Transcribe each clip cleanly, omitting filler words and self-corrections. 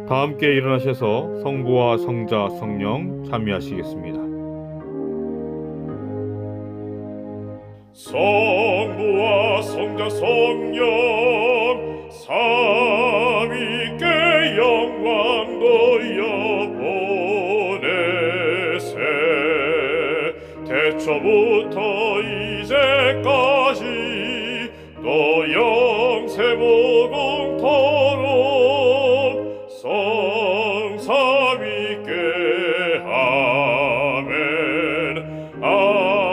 다 함께 일어나셔서 성부와 성자 성령 참여하시겠습니다. 성부와 성자 성령 삼위께 영광 돌려보내세. 태초부터 이제까지 또 영세무궁토록 성삼위께 아멘 아멘.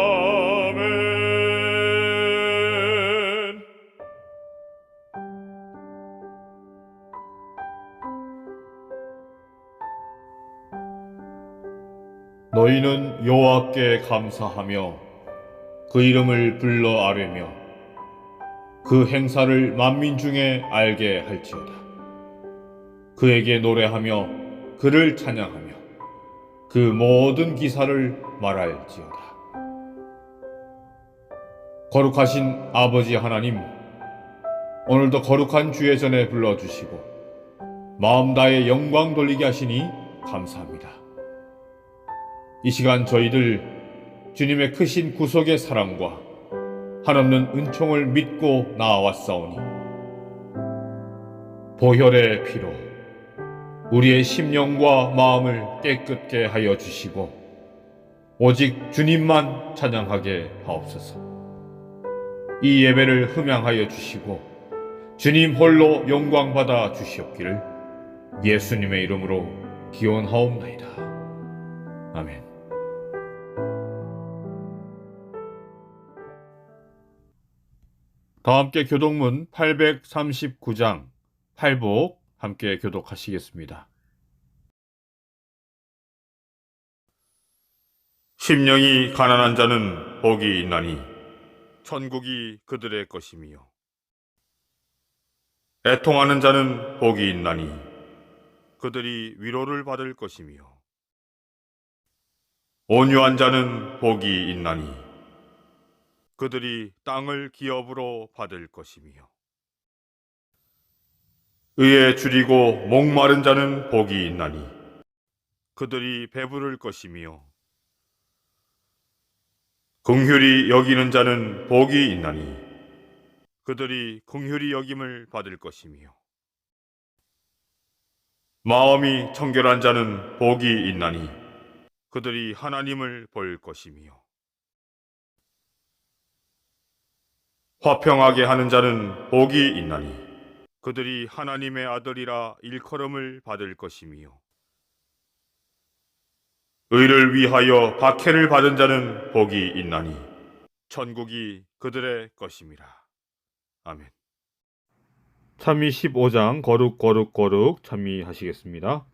너희는 여호와께 감사하며 그 이름을 불러 아뢰며 그 행사를 만민 중에 알게 할지어다. 그에게 노래하며 그를 찬양하며 그 모든 기사를 말할지어다. 거룩하신 아버지 하나님, 오늘도 거룩한 주의 전에 불러주시고 마음 다해 영광 돌리게 하시니 감사합니다. 이 시간 저희들 주님의 크신 구속의 사랑과 한없는 은총을 믿고 나아왔사오니 보혈의 피로 우리의 심령과 마음을 깨끗게 하여 주시고 오직 주님만 찬양하게 하옵소서. 이 예배를 흠양하여 주시고 주님 홀로 영광 받아 주시옵기를 예수님의 이름으로 기원하옵나이다. 아멘. 다 함께 교독문 839장 8복 함께 교독하시겠습니다. 심령이 가난한 자는 복이 있나니 천국이 그들의 것이며 애통하는 자는 복이 있나니 그들이 위로를 받을 것이며 온유한 자는 복이 있나니 그들이 땅을 기업으로 받을 것이며 의에 줄이고 목마른 자는 복이 있나니 그들이 배부를 것이며 긍휼히 여기는 자는 복이 있나니 그들이 긍휼히 여김을 받을 것이며 마음이 청결한 자는 복이 있나니 그들이 하나님을 볼 것이며 화평하게 하는 자는 복이 있나니 그들이 하나님의 아들이라 일컬음을 받을 것이며 의를 위하여 박해를 받은 자는 복이 있나니 천국이 그들의 것임이라. 아멘. 참미 15장 거룩 참미하시겠습니다.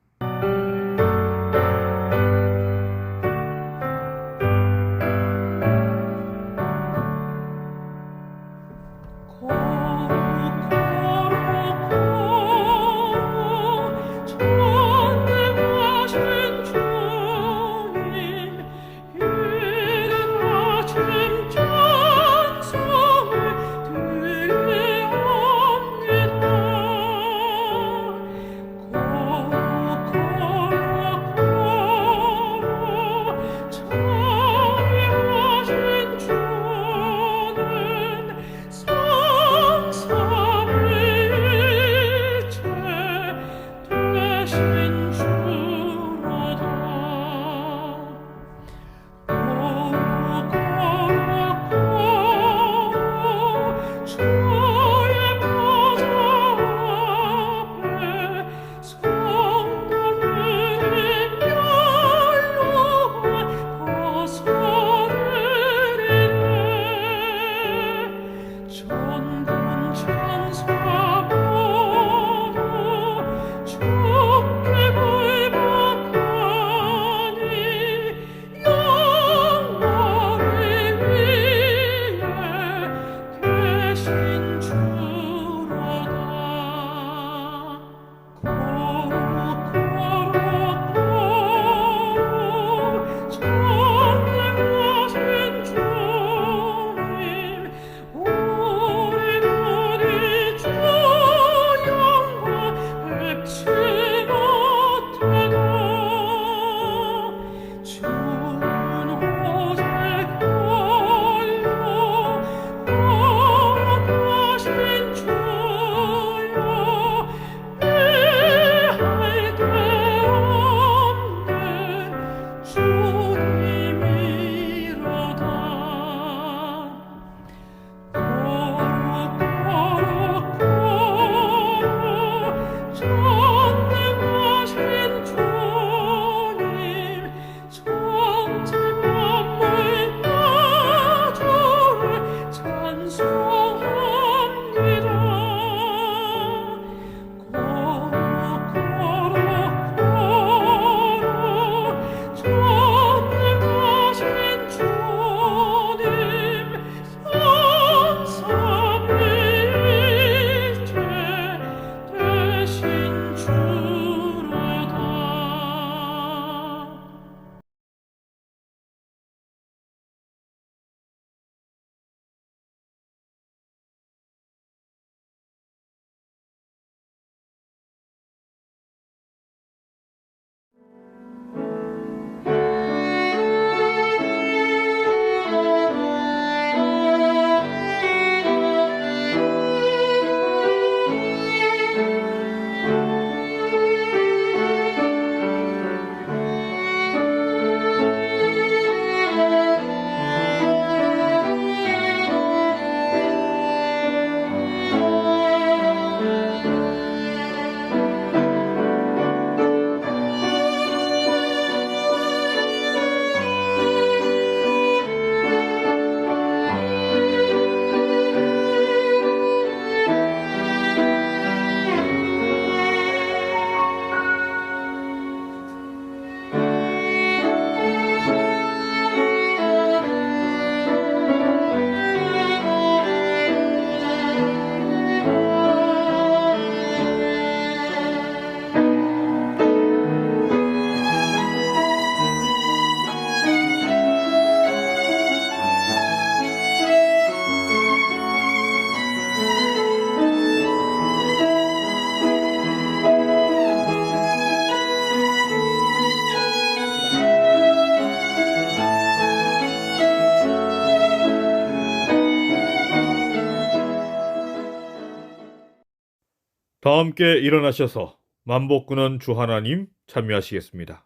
다 함께 일어나셔서 만복군원 주 하나님 참여하시겠습니다.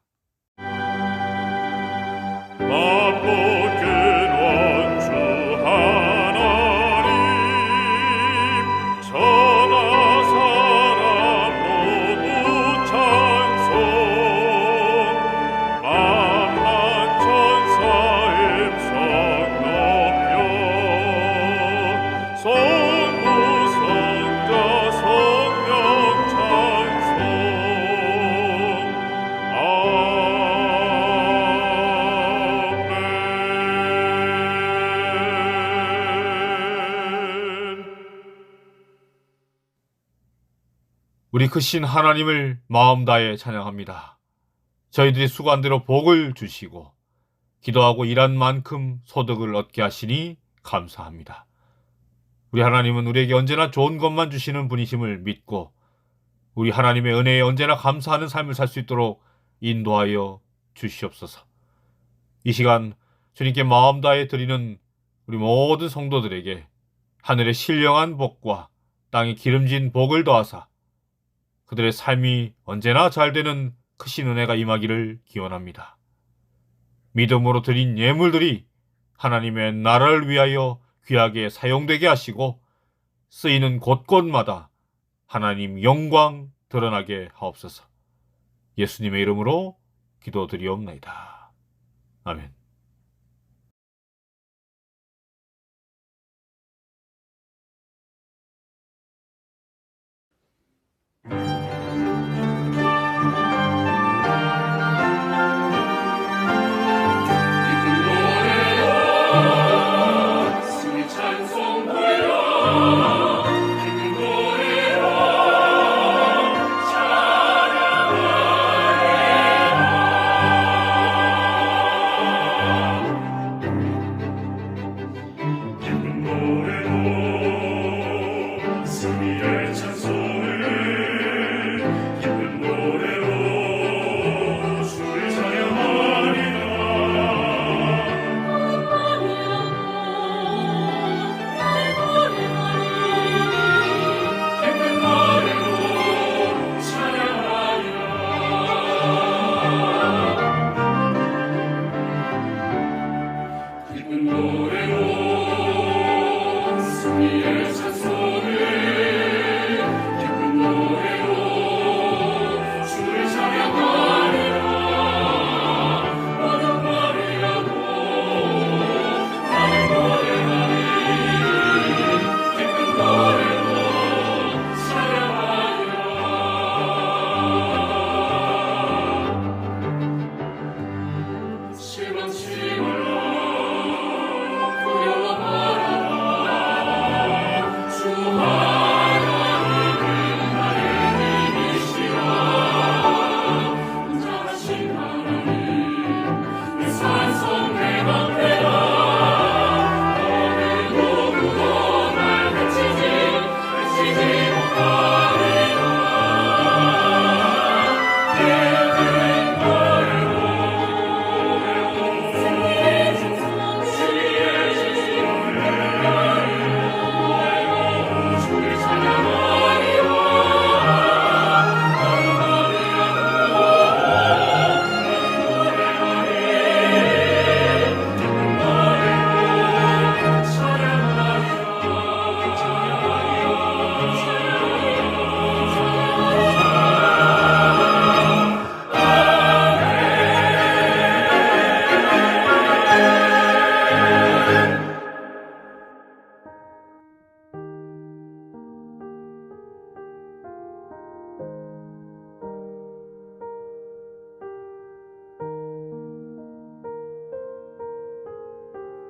만복은 원주 하나님 천하 사람 모두 찬송 만만 천사의 성 높여 성부 성자 성령 찬송 우리 크신 하나님을 마음 다해 찬양합니다. 저희들이 수고한 대로 복을 주시고 기도하고 일한 만큼 소득을 얻게 하시니 감사합니다. 우리 하나님은 우리에게 언제나 좋은 것만 주시는 분이심을 믿고 우리 하나님의 은혜에 언제나 감사하는 삶을 살 수 있도록 인도하여 주시옵소서. 이 시간 주님께 마음 다해 드리는 우리 모든 성도들에게 하늘의 신령한 복과 땅의 기름진 복을 더하사 그들의 삶이 언제나 잘되는 크신 은혜가 임하기를 기원합니다. 믿음으로 드린 예물들이 하나님의 나라를 위하여 귀하게 사용되게 하시고 쓰이는 곳곳마다 하나님 영광 드러나게 하옵소서. 예수님의 이름으로 기도드리옵나이다. 아멘.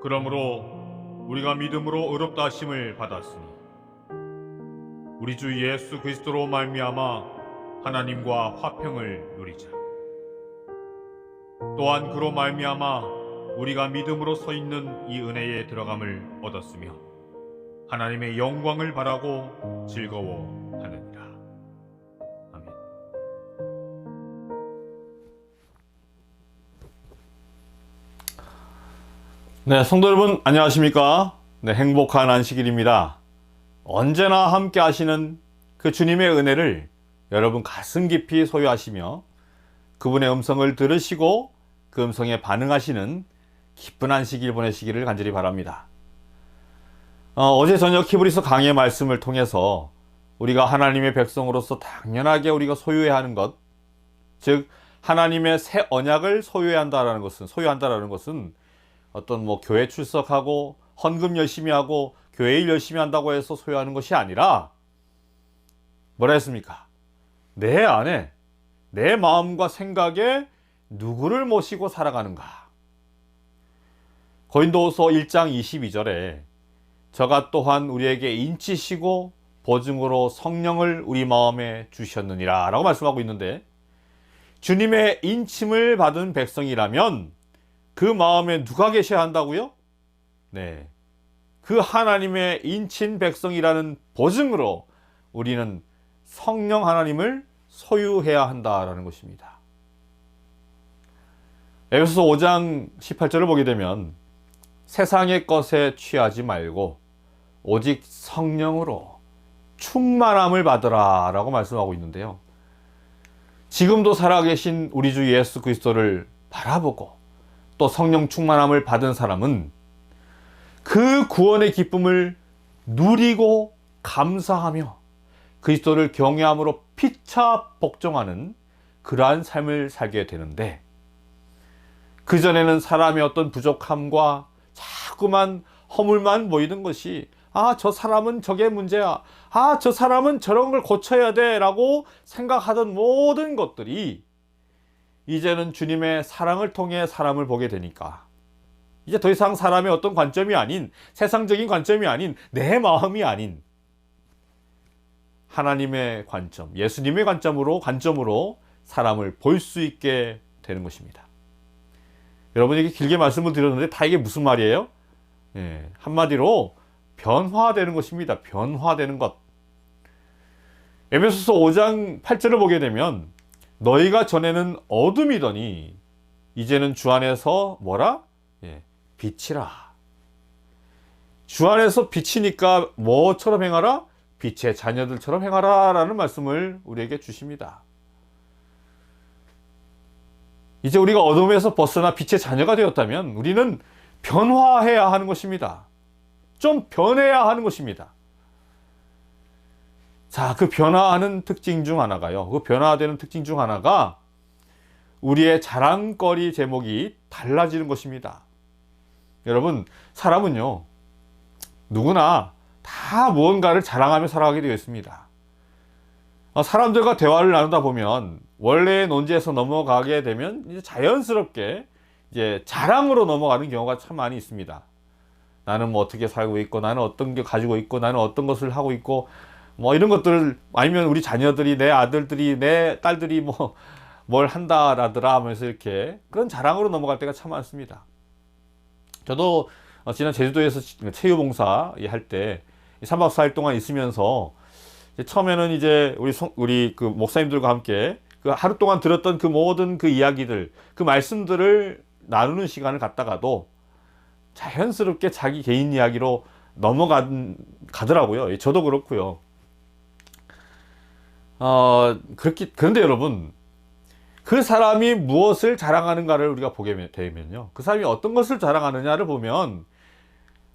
그러므로 우리가 믿음으로 의롭다 하심을 받았으니 우리 주 예수 그리스도로 말미암아 하나님과 화평을 누리자. 또한 그로 말미암아 우리가 믿음으로 서 있는 이 은혜에 들어감을 얻었으며 하나님의 영광을 바라고 즐거워하느니라. 아멘. 네, 성도 여러분 안녕하십니까? 네, 행복한 안식일입니다. 언제나 함께 하시는 그 주님의 은혜를 여러분 가슴 깊이 소유하시며 그분의 음성을 들으시고 그 음성에 반응하시는 기쁜 안식일 보내시기를 간절히 바랍니다. 어제 저녁 히브리서 강의 말씀을 통해서 우리가 하나님의 백성으로서 당연하게 우리가 소유해야 하는 것, 즉 하나님의 새 언약을 소유한다라는 것은 어떤 교회 출석하고 헌금 열심히 하고 교회 일 열심히 한다고 해서 소유하는 것이 아니라 뭐라 했습니까? 내 안에 내 마음과 생각에 누구를 모시고 살아가는가? 고린도후서 1장 22절에 저가 또한 우리에게 인치시고 보증으로 성령을 우리 마음에 주셨느니라 라고 말씀하고 있는데, 주님의 인침을 받은 백성이라면 그 마음에 누가 계셔야 한다고요? 네, 그 하나님의 인친 백성이라는 보증으로 우리는 성령 하나님을 소유해야 한다라는 것입니다. 에베소서 5장 18절을 보게 되면 세상의 것에 취하지 말고 오직 성령으로 충만함을 받으라 라고 말씀하고 있는데요. 지금도 살아계신 우리 주 예수 그리스도를 바라보고 또 성령 충만함을 받은 사람은 그 구원의 기쁨을 누리고 감사하며 그리스도를 경외함으로 피차 복종하는 그러한 삶을 살게 되는데, 그전에는 사람의 어떤 부족함과 자꾸만 허물만 보이는 것이 저 사람은 저게 문제야, 저 사람은 저런 걸 고쳐야 돼 라고 생각하던 모든 것들이 이제는 주님의 사랑을 통해 사람을 보게 되니까 이제 더 이상 사람의 어떤 관점이 아닌, 세상적인 관점이 아닌, 내 마음이 아닌 하나님의 관점, 예수님의 관점으로 사람을 볼 수 있게 되는 것입니다. 여러분에게 길게 말씀을 드렸는데 다 이게 무슨 말이에요? 한마디로 변화되는 것입니다. 변화되는 것. 에베소서 5장 8절을 보게 되면 너희가 전에는 어둠이더니 이제는 주 안에서 뭐라? 빛이라. 주 안에서 빛이니까 뭐처럼 행하라? 빛의 자녀들처럼 행하라 라는 말씀을 우리에게 주십니다. 이제 우리가 어둠에서 벗어나 빛의 자녀가 되었다면 우리는 변화해야 하는 것입니다. 좀 변해야 하는 것입니다. 자, 그 변화하는 특징 중 하나가요. 그 변화되는 특징 중 하나가 우리의 자랑거리 제목이 달라지는 것입니다. 여러분, 사람은요, 누구나 다 무언가를 자랑하며 살아가게 되어 있습니다. 사람들과 대화를 나누다 보면 원래의 논지에서 넘어가게 되면 이제 자연스럽게 이제 자랑으로 넘어가는 경우가 참 많이 있습니다. 나는 어떻게 살고 있고, 나는 어떤 게 가지고 있고, 나는 어떤 것을 하고 있고, 이런 것들, 아니면 우리 자녀들이, 내 아들들이, 내 딸들이 뭘 한다라더라 하면서 이렇게 그런 자랑으로 넘어갈 때가 참 많습니다. 저도 지난 제주도에서 체유봉사 할 때 3박 4일 동안 있으면서 처음에는 이제 우리 그 목사님들과 함께 그 하루 동안 들었던 그 모든 그 이야기들, 그 말씀들을 나누는 시간을 갖다가도 자연스럽게 자기 개인 이야기로 가더라고요. 저도 그렇고요. 그런데 여러분, 그 사람이 무엇을 자랑하는가를 우리가 보게 되면요, 그 사람이 어떤 것을 자랑하느냐를 보면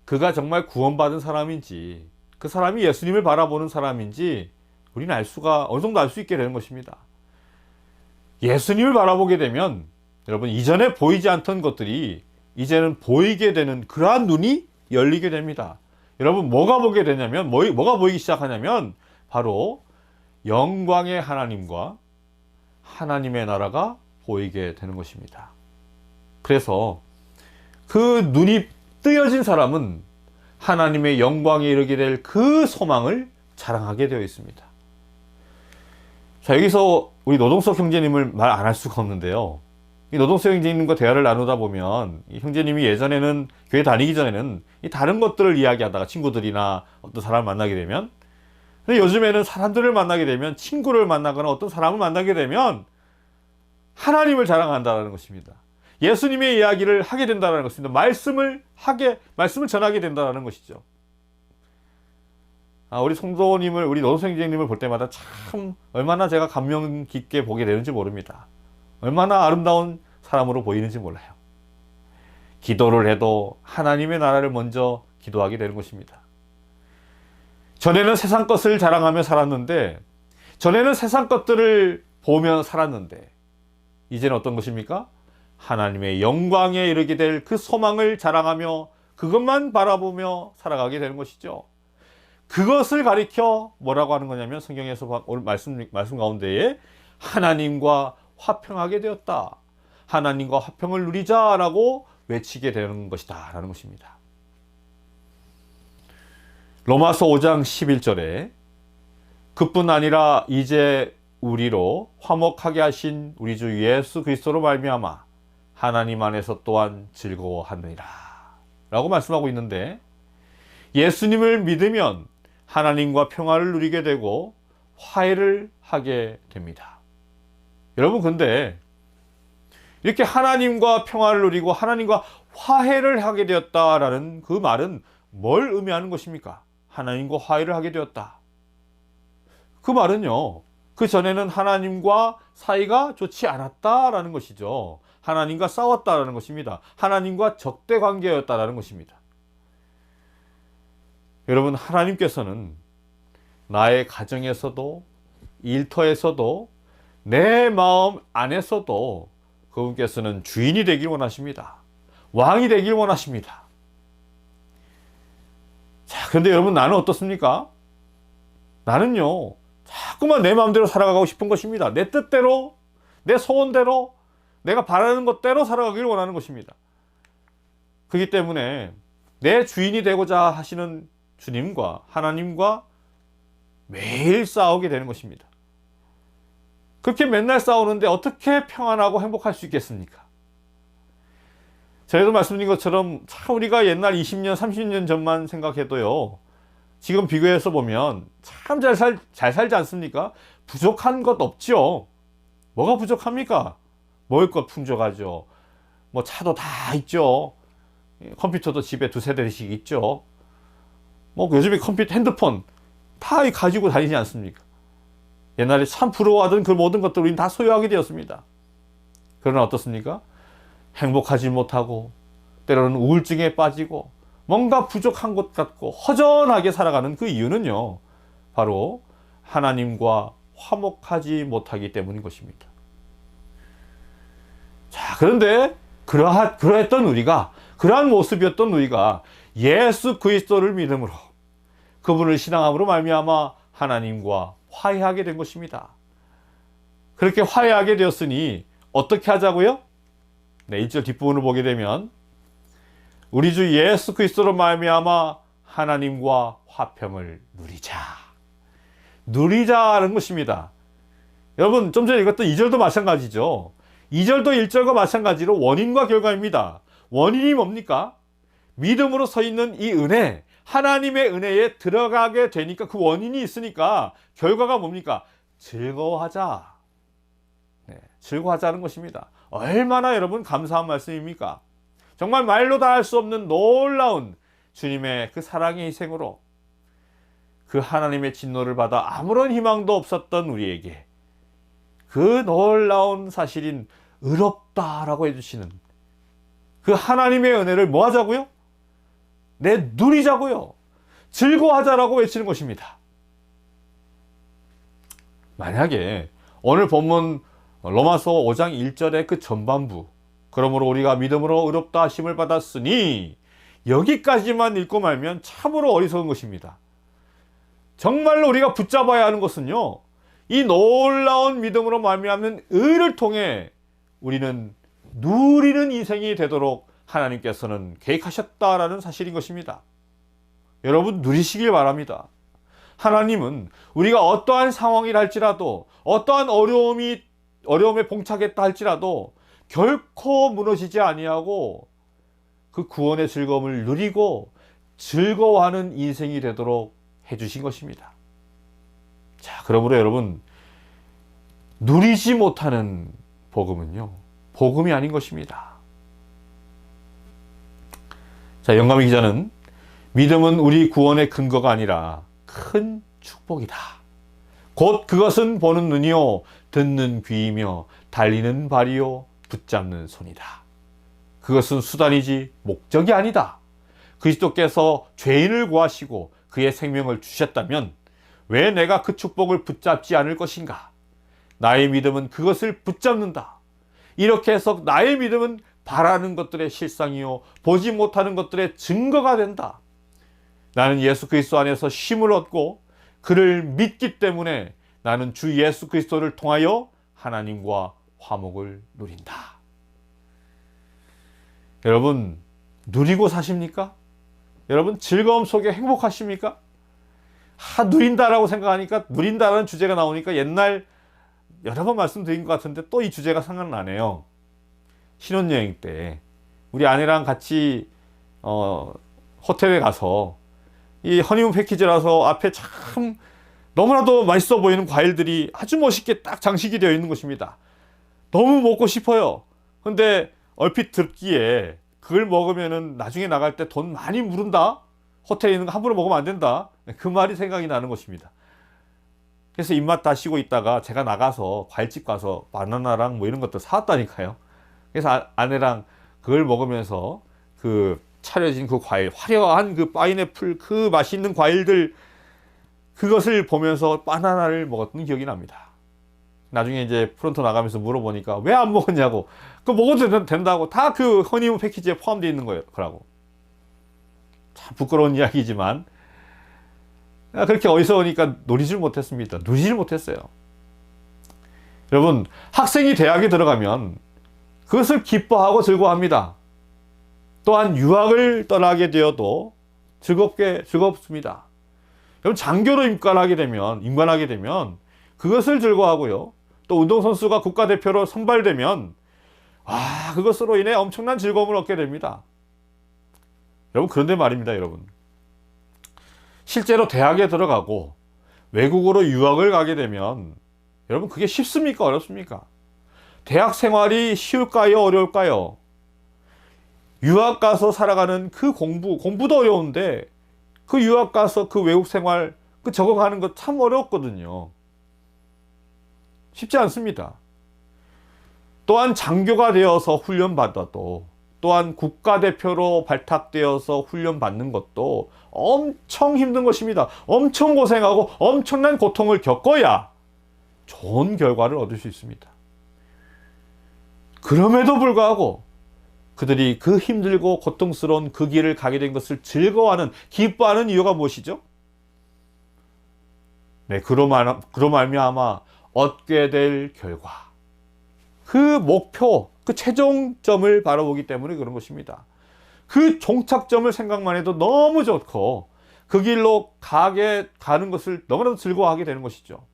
그가 정말 구원받은 사람인지, 그 사람이 예수님을 바라보는 사람인지 우리는 어느 정도 알 수 있게 되는 것입니다. 예수님을 바라보게 되면 여러분, 이전에 보이지 않던 것들이 이제는 보이게 되는 그러한 눈이 열리게 됩니다. 여러분, 뭐가 보게 되냐면, 뭐가 보이기 시작하냐면 바로 영광의 하나님과 하나님의 나라가 보이게 되는 것입니다. 그래서 그 눈이 뜨여진 사람은 하나님의 영광에 이르게 될 그 소망을 자랑하게 되어 있습니다. 자, 여기서 우리 노동석 형제님을 말 안 할 수가 없는데요. 이 노동석 형제님과 대화를 나누다 보면 이 형제님이 예전에는 교회 다니기 전에는 이 다른 것들을 이야기하다가 친구들이나 어떤 사람을 만나게 되면, 근데 요즘에는 사람들을 만나게 되면, 친구를 만나거나 어떤 사람을 만나게 되면 하나님을 자랑한다는 것입니다. 예수님의 이야기를 하게 된다는 것입니다. 말씀을 전하게 된다는 것이죠. 우리 성도님을, 우리 노동생님을 볼 때마다 참 얼마나 제가 감명 깊게 보게 되는지 모릅니다. 얼마나 아름다운 사람으로 보이는지 몰라요. 기도를 해도 하나님의 나라를 먼저 기도하게 되는 것입니다. 전에는 세상 것을 자랑하며 살았는데, 전에는 세상 것들을 보며 살았는데, 이제는 어떤 것입니까? 하나님의 영광에 이르게 될 그 소망을 자랑하며 그것만 바라보며 살아가게 되는 것이죠. 그것을 가리켜 뭐라고 하는 거냐면, 성경에서 오늘 말씀 가운데에 하나님과 화평하게 되었다, 하나님과 화평을 누리자라고 외치게 되는 것이다 라는 것입니다. 로마서 5장 11절에 그뿐 아니라 이제 우리로 화목하게 하신 우리 주 예수 그리스도로 말미암아 하나님 안에서 또한 즐거워하느니라 라고 말씀하고 있는데, 예수님을 믿으면 하나님과 평화를 누리게 되고 화해를 하게 됩니다. 여러분, 근데 이렇게 하나님과 평화를 누리고 하나님과 화해를 하게 되었다라는 그 말은 뭘 의미하는 것입니까? 하나님과 화해를 하게 되었다. 그 말은요, 그 전에는 하나님과 사이가 좋지 않았다라는 것이죠. 하나님과 싸웠다라는 것입니다. 하나님과 적대 관계였다라는 것입니다. 여러분, 하나님께서는 나의 가정에서도, 일터에서도, 내 마음 안에서도 그분께서는 주인이 되길 원하십니다. 왕이 되길 원하십니다. 자, 그런데 여러분, 나는 어떻습니까? 나는요, 자꾸만 내 마음대로 살아가고 싶은 것입니다. 내 뜻대로, 내 소원대로, 내가 바라는 것대로 살아가길 원하는 것입니다. 그렇기 때문에 내 주인이 되고자 하시는 주님과 하나님과 매일 싸우게 되는 것입니다. 그렇게 맨날 싸우는데 어떻게 평안하고 행복할 수 있겠습니까? 저희도 말씀드린 것처럼 참 우리가 옛날 20년, 30년 전만 생각해도요, 지금 비교해서 보면 참 잘 살지 않습니까? 부족한 것 없죠. 뭐가 부족합니까? 먹을 것 풍족하죠. 뭐 차도 다 있죠. 컴퓨터도 집에 두세 대씩 있죠. 뭐 요즘에 컴퓨터, 핸드폰 다 가지고 다니지 않습니까? 옛날에 참 부러워하던 그 모든 것들을 우리는 다 소유하게 되었습니다. 그러나 어떻습니까? 행복하지 못하고 때로는 우울증에 빠지고 뭔가 부족한 것 같고 허전하게 살아가는 그 이유는요, 바로 하나님과 화목하지 못하기 때문인 것입니다. 자, 그런데 그러했던 우리가, 그러한 모습이었던 우리가 예수 그리스도를 믿음으로, 그분을 신앙함으로 말미암아 하나님과 화해하게 된 것입니다. 그렇게 화해하게 되었으니 어떻게 하자고요? 네, 1절 뒷부분을 보게 되면 우리 주 예수 그리스도로 말미암아 하나님과 화평을 누리자는 것입니다. 여러분, 좀 전에 읽었던 2절도 마찬가지죠. 2절도 1절과 마찬가지로 원인과 결과입니다. 원인이 뭡니까? 믿음으로 서 있는 이 은혜, 하나님의 은혜에 들어가게 되니까, 그 원인이 있으니까 결과가 뭡니까? 즐거워하자. 네, 즐거워하자는 것입니다. 얼마나 여러분 감사한 말씀입니까? 정말 말로 다 할 수 없는 놀라운 주님의 그 사랑의 희생으로 그 하나님의 진노를 받아 아무런 희망도 없었던 우리에게 그 놀라운 사실인 의롭다라고 해주시는 그 하나님의 은혜를 뭐 하자고요? 누리자고요. 즐거워하자라고 외치는 것입니다. 만약에 오늘 본문 로마서 5장 1절의 그 전반부, 그러므로 우리가 믿음으로 의롭다 하심을 받았으니, 여기까지만 읽고 말면 참으로 어리석은 것입니다. 정말로 우리가 붙잡아야 하는 것은요, 이 놀라운 믿음으로 말미암는 의를 통해 우리는 누리는 인생이 되도록 하나님께서는 계획하셨다라는 사실인 것입니다. 여러분, 누리시길 바랍니다. 하나님은 우리가 어떠한 상황이라 할지라도, 어떠한 어려움에 봉착했다 할지라도 결코 무너지지 아니하고 그 구원의 즐거움을 누리고 즐거워하는 인생이 되도록 해주신 것입니다. 자, 그러므로 여러분, 누리지 못하는 복음은요, 복음이 아닌 것입니다. 자, 영감의 기자는 믿음은 우리 구원의 근거가 아니라 큰 축복이다. 곧 그것은 보는 눈이요 듣는 귀이며 달리는 발이요 붙잡는 손이다. 그것은 수단이지 목적이 아니다. 그리스도께서 죄인을 구하시고 그의 생명을 주셨다면 왜 내가 그 축복을 붙잡지 않을 것인가? 나의 믿음은 그것을 붙잡는다. 이렇게 해서 나의 믿음은 바라는 것들의 실상이요 보지 못하는 것들의 증거가 된다. 나는 예수 그리스도 안에서 쉼을 얻고 그를 믿기 때문에 나는 주 예수 그리스도를 통하여 하나님과 화목을 누린다. 여러분, 누리고 사십니까? 여러분, 즐거움 속에 행복하십니까? 누린다라고 생각하니까, 누린다라는 주제가 나오니까 옛날 여러 번 말씀드린 것 같은데 또 이 주제가 생각나네요. 신혼여행 때 우리 아내랑 같이 호텔에 가서 이 허니문 패키지라서 앞에 참 너무나도 맛있어 보이는 과일들이 아주 멋있게 딱 장식이 되어 있는 것입니다. 너무 먹고 싶어요. 근데 얼핏 듣기에 그걸 먹으면은 나중에 나갈 때 돈 많이 물은다. 호텔에 있는 거 함부로 먹으면 안 된다. 그 말이 생각이 나는 것입니다. 그래서 입맛 다시고 있다가 제가 나가서 과일집 가서 바나나랑 뭐 이런 것도 사왔다니까요. 그래서 아내랑 그걸 먹으면서 그 차려진 그 과일, 화려한 그 파인애플, 그 맛있는 과일들, 그것을 보면서 바나나를 먹었던 기억이 납니다. 나중에 이제 프론트 나가면서 물어보니까 왜 안 먹었냐고. 그거 먹어도 된다고. 다 그 허니문 패키지에 포함되어 있는 거라고. 참 부끄러운 이야기지만 그렇게 어리석으니까 누리질 못했습니다. 누리질 못했어요. 여러분, 학생이 대학에 들어가면 그것을 기뻐하고 즐거워합니다. 또한 유학을 떠나게 되어도 즐겁습니다. 여러분, 장교로 임관하게 되면 그것을 즐거워하고요. 또 운동선수가 국가대표로 선발되면 그것으로 인해 엄청난 즐거움을 얻게 됩니다. 여러분, 그런데 말입니다, 여러분. 실제로 대학에 들어가고 외국으로 유학을 가게 되면 여러분, 그게 쉽습니까? 어렵습니까? 대학 생활이 쉬울까요? 어려울까요? 유학 가서 살아가는 그 공부도 어려운데 그 유학 가서 그 외국 생활 그 적응하는 거 참 어렵거든요. 쉽지 않습니다. 또한 장교가 되어서 훈련받아도, 또한 국가대표로 발탁되어서 훈련받는 것도 엄청 힘든 것입니다. 엄청 고생하고 엄청난 고통을 겪어야 좋은 결과를 얻을 수 있습니다. 그럼에도 불구하고 그들이 그 힘들고 고통스러운 그 길을 가게 된 것을 즐거워하는, 기뻐하는 이유가 무엇이죠? 네, 그로 말미암아 얻게 될 결과, 그 목표, 그 최종점을 바라보기 때문에 그런 것입니다. 그 종착점을 생각만 해도 너무 좋고 그 길로 가는 것을 너무나도 즐거워하게 되는 것이죠.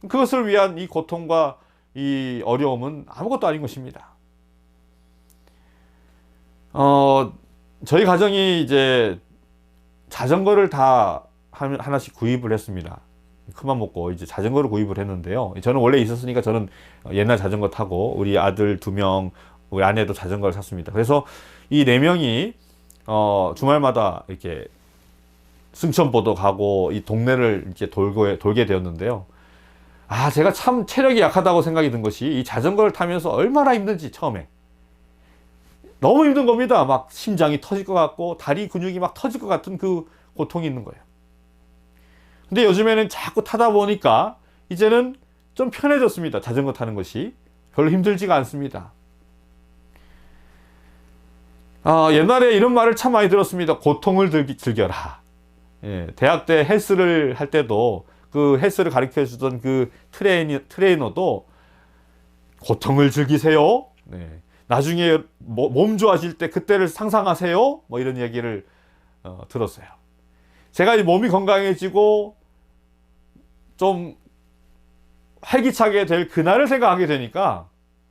그것을 위한 이 고통과 이 어려움은 아무것도 아닌 것입니다. 저희 가정이 이제 자전거를 다 하나씩 구입을 했습니다. 큰맘 먹고 이제 자전거를 구입을 했는데요. 저는 원래 있었으니까 저는 옛날 자전거 타고 우리 아들 2명, 우리 아내도 자전거를 샀습니다. 그래서 이 4명이 주말마다 이렇게 승천보도 가고 이 동네를 이렇게 돌게 되었는데요. 제가 참 체력이 약하다고 생각이 든 것이 이 자전거를 타면서 얼마나 힘든지, 처음에 너무 힘든 겁니다. 막 심장이 터질 것 같고 다리 근육이 막 터질 것 같은 그 고통이 있는 거예요. 근데 요즘에는 자꾸 타다 보니까 이제는 좀 편해졌습니다. 자전거 타는 것이 별로 힘들지가 않습니다. 옛날에 이런 말을 참 많이 들었습니다. 고통을 즐겨라. 예, 대학 때 헬스를 할 때도 그 헬스를 가르쳐 주던 그 트레이너도 고통을 즐기세요. 네. 나중에 몸 좋아질 때 그때를 상상하세요. 뭐 이런 얘기를 들었어요. 제가 이 몸이 건강해지고 좀 활기차게 될 그날을 생각하게 되니까,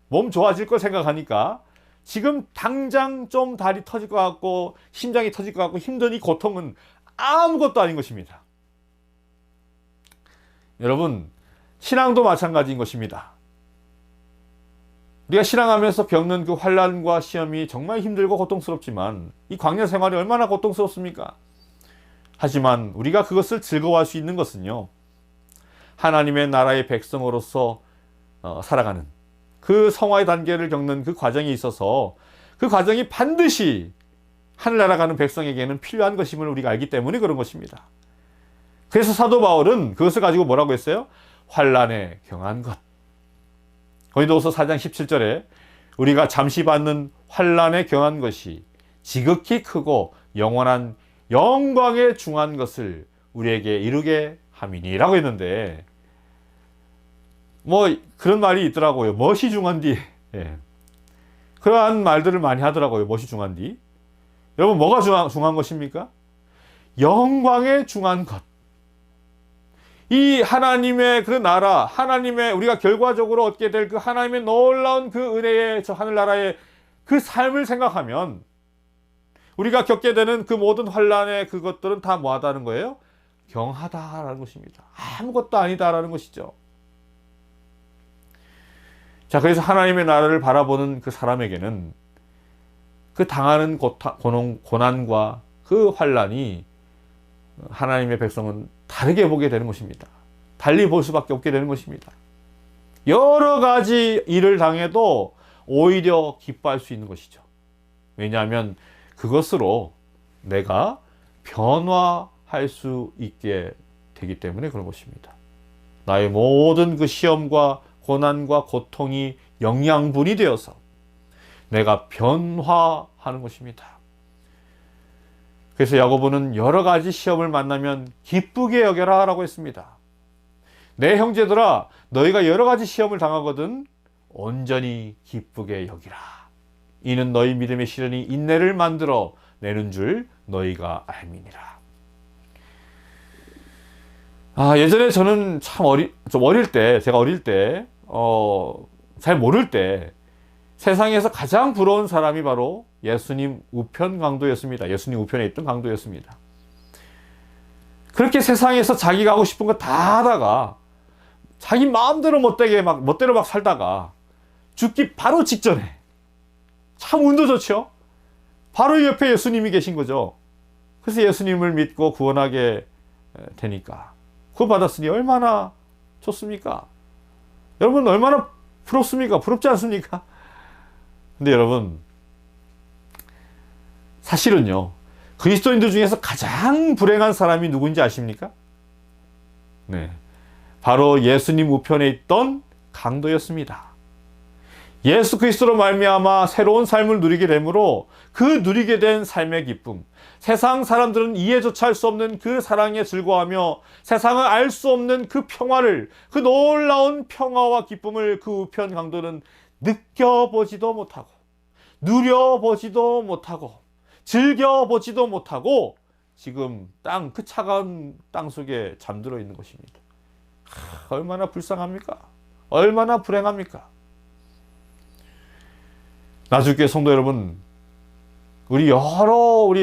몸 좋아질 걸 생각하니까 지금 당장 좀 다리 터질 것 같고 심장이 터질 것 같고 힘든 이 고통은 아무것도 아닌 것입니다. 여러분, 신앙도 마찬가지인 것입니다. 우리가 신앙하면서 겪는 그 환난과 시험이 정말 힘들고 고통스럽지만 이 광야 생활이 얼마나 고통스럽습니까? 하지만 우리가 그것을 즐거워할 수 있는 것은요, 하나님의 나라의 백성으로서 살아가는 그 성화의 단계를 겪는 그 과정이 있어서 그 과정이 반드시 하늘나라 가는 백성에게는 필요한 것임을 우리가 알기 때문에 그런 것입니다. 그래서 사도 바울은 그것을 가지고 뭐라고 했어요? 환난에 경한 것. 고린도후서 4장 17절에 우리가 잠시 받는 환난에 경한 것이 지극히 크고 영원한 영광에 중한 것을 우리에게 이루게 함이니라고 했는데, 뭐 그런 말이 있더라고요. 멋이 중한디. 예. 그러한 말들을 많이 하더라고요. 멋이 중한디. 여러분, 뭐가 중한 것입니까? 영광에 중한 것. 이 하나님의 그 나라, 하나님의 우리가 결과적으로 얻게 될 그 하나님의 놀라운 그 은혜의 저 하늘나라의 그 삶을 생각하면 우리가 겪게 되는 그 모든 환난의 그것들은 다 뭐하다는 거예요? 경하다라는 것입니다. 아무것도 아니다라는 것이죠. 자, 그래서 하나님의 나라를 바라보는 그 사람에게는 그 당하는 고난과 그 환난이 하나님의 백성은 다르게 보게 되는 것입니다. 달리 볼 수밖에 없게 되는 것입니다. 여러 가지 일을 당해도 오히려 기뻐할 수 있는 것이죠. 왜냐하면 그것으로 내가 변화할 수 있게 되기 때문에 그런 것입니다. 나의 모든 그 시험과 고난과 고통이 영양분이 되어서 내가 변화하는 것입니다. 그래서 야고보는 여러 가지 시험을 만나면 기쁘게 여겨라 라고 했습니다. 내 형제들아, 너희가 여러 가지 시험을 당하거든 온전히 기쁘게 여기라. 이는 너희 믿음의 시련이 인내를 만들어 내는 줄 너희가 알미니라. 예전에 저는 참 어릴 때, 제가 어릴 때, 잘 모를 때 세상에서 가장 부러운 사람이 바로 예수님 우편 강도였습니다. 예수님 우편에 있던 강도였습니다. 그렇게 세상에서 자기가 하고 싶은 거 다 하다가 자기 마음대로 멋대로 막 살다가 죽기 바로 직전에 참 운도 좋죠. 바로 옆에 예수님이 계신 거죠. 그래서 예수님을 믿고 구원하게 되니까 구원받았으니 얼마나 좋습니까? 여러분, 얼마나 부럽습니까? 부럽지 않습니까? 근데 여러분, 사실은요, 그리스도인들 중에서 가장 불행한 사람이 누군지 아십니까? 네, 바로 예수님 우편에 있던 강도였습니다. 예수 그리스도로 말미암아 새로운 삶을 누리게 되므로 그 누리게 된 삶의 기쁨, 세상 사람들은 이해조차 할 수 없는 그 사랑에 즐거워하며 세상을 알 수 없는 그 평화를, 그 놀라운 평화와 기쁨을 그 우편 강도는 느껴보지도 못하고 누려보지도 못하고 즐겨보지도 못하고 지금 그 차가운 땅 속에 잠들어 있는 것입니다. 얼마나 불쌍합니까? 얼마나 불행합니까? 나주교회 성도 여러분, 우리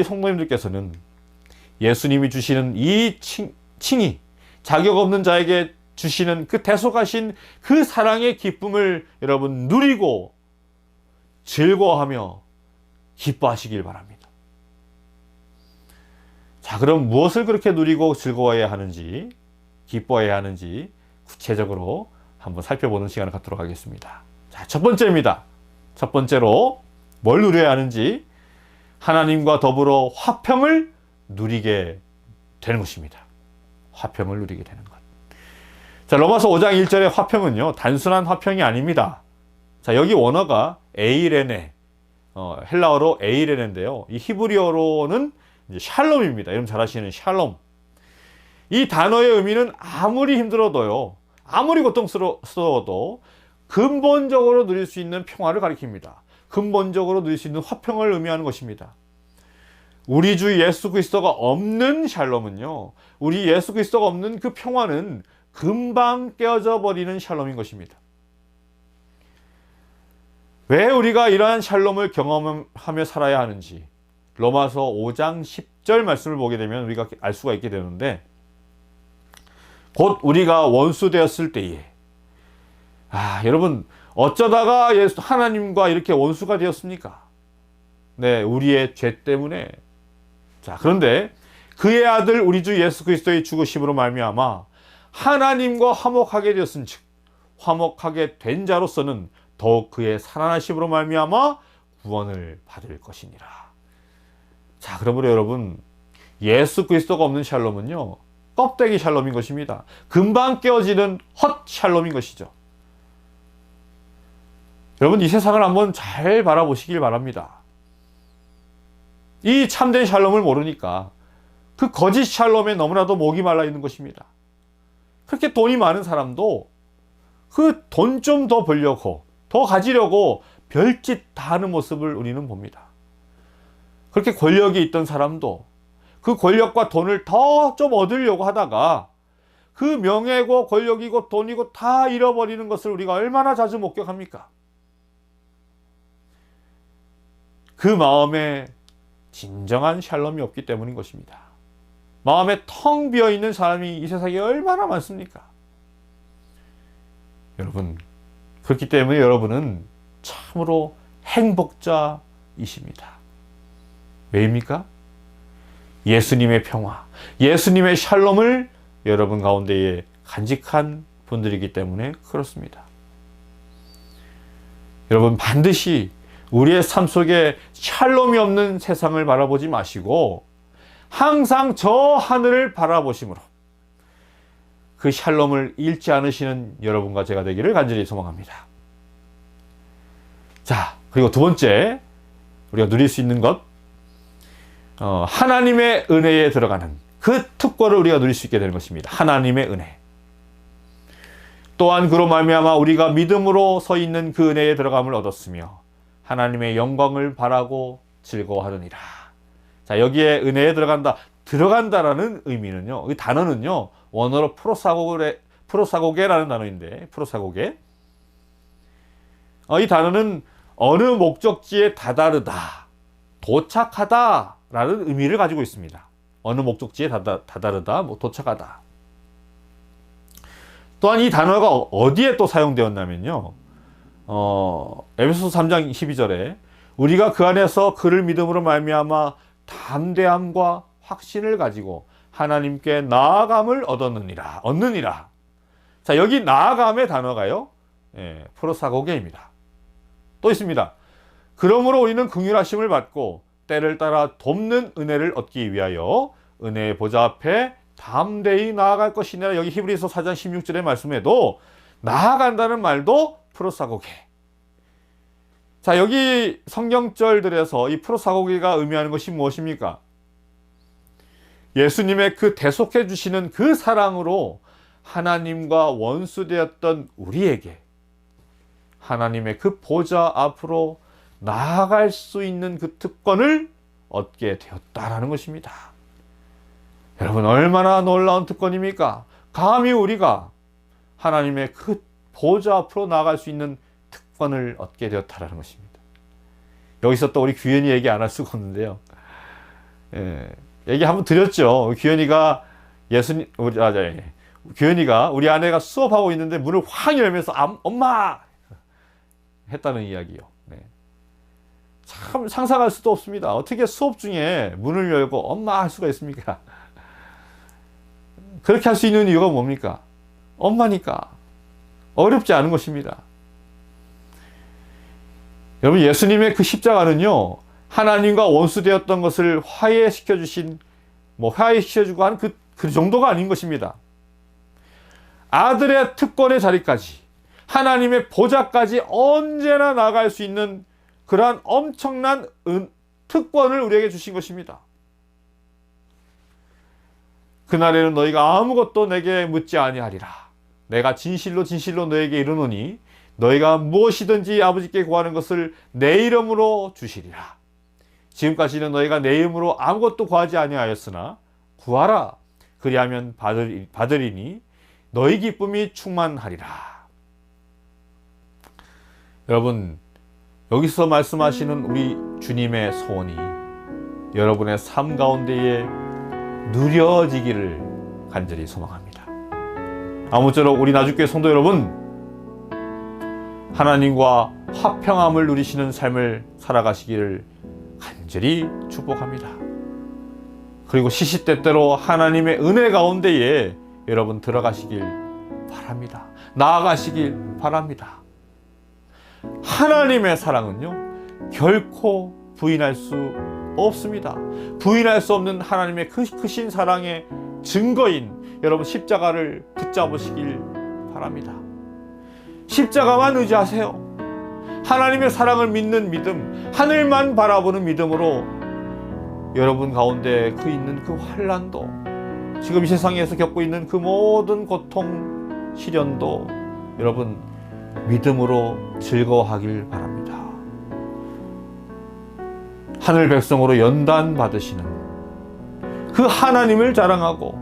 성도님들께서는 예수님이 주시는 이 칭의, 자격 없는 자에게 주시는 그 대속하신 그 사랑의 기쁨을 여러분 누리고 즐거워하며 기뻐하시길 바랍니다. 자, 그럼 무엇을 그렇게 누리고 즐거워해야 하는지, 기뻐해야 하는지 구체적으로 한번 살펴보는 시간을 갖도록 하겠습니다. 자, 첫 번째입니다. 첫 번째로 뭘 누려야 하는지, 하나님과 더불어 화평을 누리게 되는 것입니다. 화평을 누리게 되는 것. 자, 로마서 5장 1절의 화평은요, 단순한 화평이 아닙니다. 자, 여기 원어가 에이레네, 헬라어로 에이레네인데요. 이 히브리어로는 이제 샬롬입니다. 여러분 잘 아시는 샬롬. 이 단어의 의미는 아무리 힘들어도요, 아무리 고통스러워도 근본적으로 누릴 수 있는 평화를 가리킵니다. 근본적으로 누릴 수 있는 화평을 의미하는 것입니다. 우리 주 예수 그리스도가 없는 샬롬은요, 우리 예수 그리스도가 없는 그 평화는 금방 깨어져 버리는 샬롬인 것입니다. 왜 우리가 이러한 샬롬을 경험하며 살아야 하는지 로마서 5장 10절 말씀을 보게 되면 우리가 알 수가 있게 되는데, 곧 우리가 원수 되었을 때에, 여러분, 어쩌다가 하나님과 이렇게 원수가 되었습니까? 네, 우리의 죄 때문에. 자, 그런데 그의 아들 우리 주 예수 그리스도의 죽으심으로 말미암아 하나님과 화목하게 되었은즉 화목하게 된 자로서는 더욱 그의 살아나심으로 말미암아 구원을 받을 것이니라. 자, 그러므로 여러분, 예수 그리스도가 없는 샬롬은요, 껍데기 샬롬인 것입니다. 금방 깨어지는 헛 샬롬인 것이죠. 여러분, 이 세상을 한번 잘 바라보시길 바랍니다. 이 참된 샬롬을 모르니까 그 거짓 샬롬에 너무나도 목이 말라 있는 것입니다. 그렇게 돈이 많은 사람도 그 돈 좀 더 벌려고, 더 가지려고 별짓 다 하는 모습을 우리는 봅니다. 그렇게 권력이 있던 사람도 그 권력과 돈을 더 좀 얻으려고 하다가 그 명예고 권력이고 돈이고 다 잃어버리는 것을 우리가 얼마나 자주 목격합니까? 그 마음에 진정한 샬롬이 없기 때문인 것입니다. 마음에 텅 비어있는 사람이 이 세상에 얼마나 많습니까? 여러분, 그렇기 때문에 여러분은 참으로 행복자이십니다. 왜입니까? 예수님의 평화, 예수님의 샬롬을 여러분 가운데에 간직한 분들이기 때문에 그렇습니다. 여러분, 반드시 우리의 삶 속에 샬롬이 없는 세상을 바라보지 마시고 항상 저 하늘을 바라보심으로 그 샬롬을 잃지 않으시는 여러분과 제가 되기를 간절히 소망합니다. 자, 그리고 두 번째 우리가 누릴 수 있는 것, 하나님의 은혜에 들어가는 그 특권을 우리가 누릴 수 있게 되는 것입니다. 하나님의 은혜. 또한 그로 말미암아 우리가 믿음으로 서 있는 그 은혜에 들어감을 얻었으며 하나님의 영광을 바라고 즐거워하느니라. 자, 여기에 은혜에 들어간다라는 의미는요, 이 단어는요, 원어로 프로사고게라는 단어인데, 프로사고게. 이 단어는 어느 목적지에 다다르다, 도착하다라는 의미를 가지고 있습니다. 어느 목적지에 다다르다, 도착하다. 또한 이 단어가 어디에 또 사용되었냐면요, 에베소서 3장 12절에 우리가 그 안에서 그를 믿음으로 말미암아 담대함과 확신을 가지고 하나님께 나아감을 얻느니라. 자, 여기 나아감의 단어가요, 프로사고게입니다. 또 있습니다. 그러므로 우리는 긍휼하심을 받고 때를 따라 돕는 은혜를 얻기 위하여 은혜의 보좌 앞에 담대히 나아갈 것이니라. 여기 히브리서 4장 16절의 말씀에도 나아간다는 말도 프로사고게. 자, 여기 성경절들에서 이 프로사고게가 의미하는 것이 무엇입니까? 예수님의 그 대속해 주시는 그 사랑으로 하나님과 원수되었던 우리에게 하나님의 그 보좌 앞으로 나아갈 수 있는 그 특권을 얻게 되었다라는 것입니다. 여러분, 얼마나 놀라운 특권입니까? 감히 우리가 하나님의 그 보좌 앞으로 나아갈 수 있는 특권을 얻게 되었다라는 것입니다. 여기서 또 우리 규현이 얘기 안 할 수가 없는데요. 얘기 한번 드렸죠. 규현이가 규현이가 우리 아내가 수업하고 있는데 문을 확 열면서 엄마! 했다는 이야기요. 참 상상할 수도 없습니다. 어떻게 수업 중에 문을 열고 엄마 할 수가 있습니까? 그렇게 할 수 있는 이유가 뭡니까? 엄마니까. 어렵지 않은 것입니다. 여러분, 예수님의 그 십자가는요, 하나님과 원수되었던 것을 화해시켜주고 하는 그 정도가 아닌 것입니다. 아들의 특권의 자리까지, 하나님의 보좌까지 언제나 나갈 수 있는 그러한 엄청난 특권을 우리에게 주신 것입니다. 그날에는 너희가 아무것도 내게 묻지 아니하리라. 내가 진실로 너에게 이르노니 너희가 무엇이든지 아버지께 구하는 것을 내 이름으로 주시리라. 지금까지는 너희가 내 이름으로 아무것도 구하지 아니하였으나 구하라. 그리하면 받으리니 너희 기쁨이 충만하리라. 여러분, 여기서 말씀하시는 우리 주님의 소원이 여러분의 삶 가운데에 누려지기를 간절히 소망합니다. 아무쪼록 우리 나주교회 성도 여러분, 하나님과 화평함을 누리시는 삶을 살아가시기를 간절히 축복합니다. 그리고 시시때때로 하나님의 은혜 가운데에 여러분 들어가시길 바랍니다. 나아가시길 바랍니다. 하나님의 사랑은요, 결코 부인할 수 없습니다. 부인할 수 없는 하나님의 크신 사랑의 증거인 여러분 십자가를 붙잡으시길 바랍니다. 십자가만 의지하세요. 하나님의 사랑을 믿는 믿음, 하늘만 바라보는 믿음으로 여러분 가운데 그 있는 그 환난도, 지금 이 세상에서 겪고 있는 그 모든 고통, 시련도 여러분 믿음으로 즐거워하길 바랍니다. 하늘 백성으로 연단 받으시는 그 하나님을 자랑하고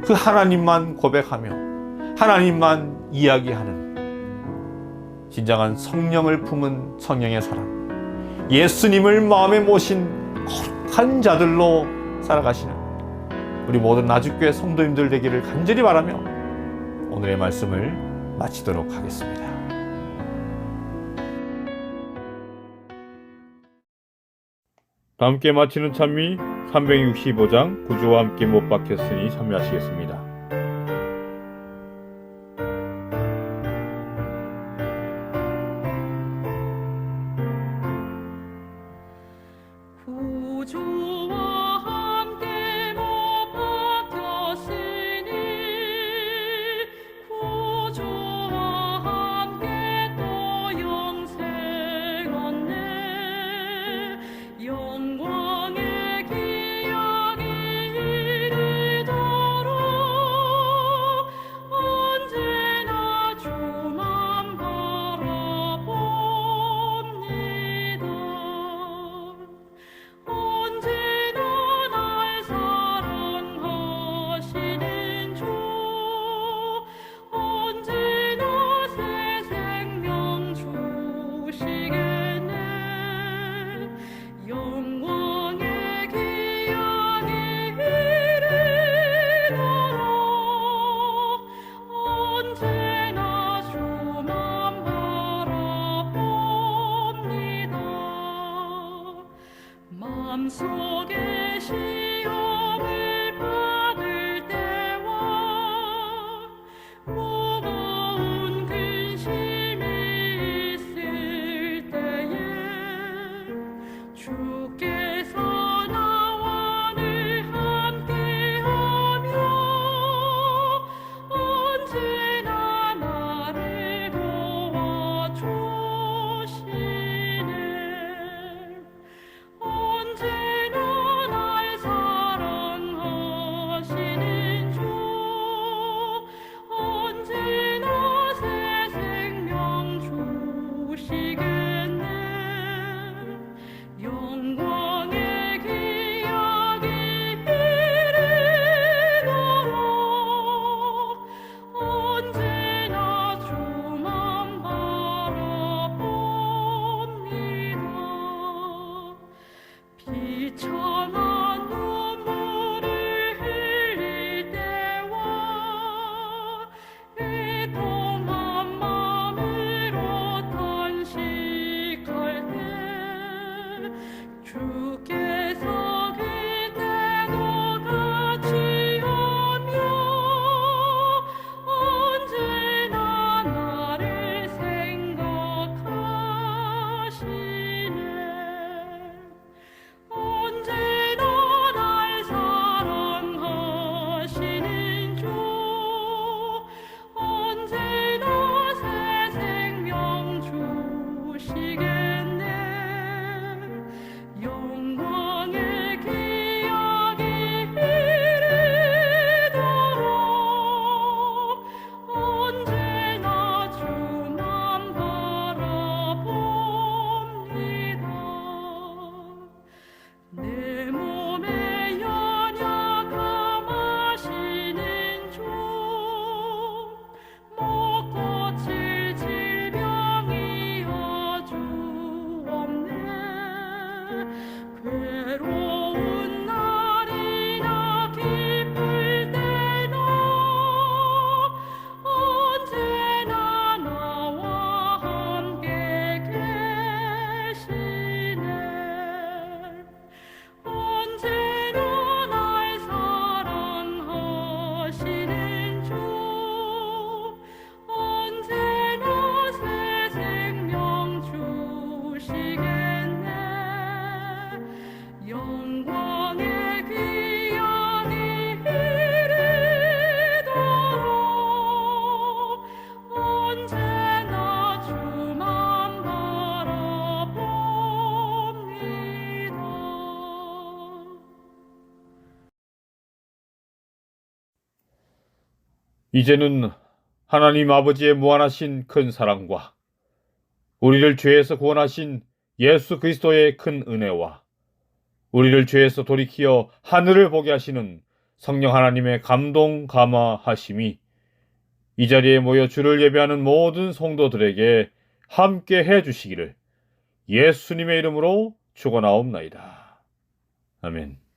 그 하나님만 고백하며 하나님만 이야기하는 진정한 성령을 품은 성령의 사람, 예수님을 마음에 모신 거룩한 자들로 살아가시는 우리 모든 나주교회 성도님들 되기를 간절히 바라며 오늘의 말씀을 마치도록 하겠습니다. 다 함께 마치는 찬미 365장 구주와 함께 못 박혔으니 참여하시겠습니다. 구주와 함께 못 박혔으니 구주와 함께 또 영생 얻네. 영광의 기약이 이르도록 언제나 주만 바라봅니다. 언제나 날 사랑하시는 주, 언제나 새 생명 주시겠네. 영광의 기약이 이르도록 언제나 주만 바라봅니다. 마음속에 시험을 받을 때와 무거운 근심이 있을 때에 주께서 나와 늘 함께하며 언제나 나를 도와주시네. 언제나 이제는 하나님 아버지의 무한하신 큰 사랑과 우리를 죄에서 구원하신 예수 그리스도의 큰 은혜와 우리를 죄에서 돌이키어 하늘을 보게 하시는 성령 하나님의 감동 감화하심이 이 자리에 모여 주를 예배하는 모든 성도들에게 함께 해 주시기를 예수님의 이름으로 축원하옵나이다. 아멘.